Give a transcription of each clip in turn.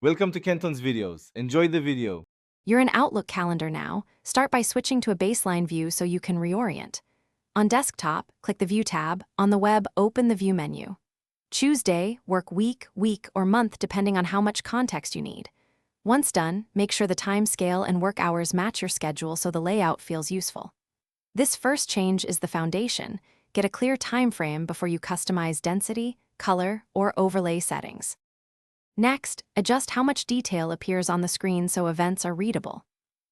Welcome to Kenton's videos. Enjoy the video. You're in Outlook calendar now. Start by switching to a baseline view so you can reorient. On desktop, click the View tab. On the web, open the View menu. Choose day, work week, or month depending on how much context you need. Once done, make sure the time scale and work hours match your schedule so the layout feels useful. This first change is the foundation. Get a clear time frame before you customize density, color, or overlay settings. Next, adjust how much detail appears on the screen so events are readable.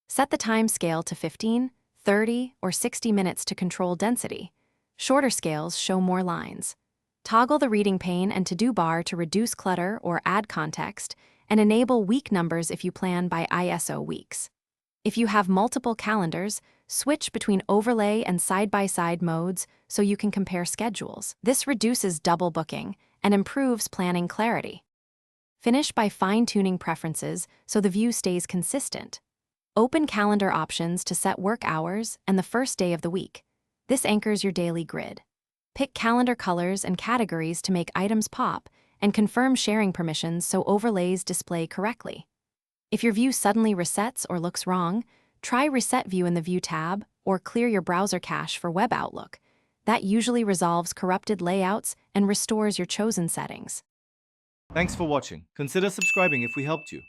Set the time scale to 15, 30, or 60 minutes to control density. Shorter scales show more lines. Toggle the reading pane and to-do bar to reduce clutter or add context, and enable week numbers if you plan by ISO weeks. If you have multiple calendars, switch between overlay and side-by-side modes so you can compare schedules. This reduces double booking and improves planning clarity. Finish by fine-tuning preferences so the view stays consistent. Open calendar options to set work hours and the first day of the week. This anchors your daily grid. Pick calendar colors and categories to make items pop, and confirm sharing permissions so overlays display correctly. If your view suddenly resets or looks wrong, try Reset View in the View tab or clear your browser cache for Web Outlook. That usually resolves corrupted layouts and restores your chosen settings. Thanks for watching. Consider subscribing if we helped you.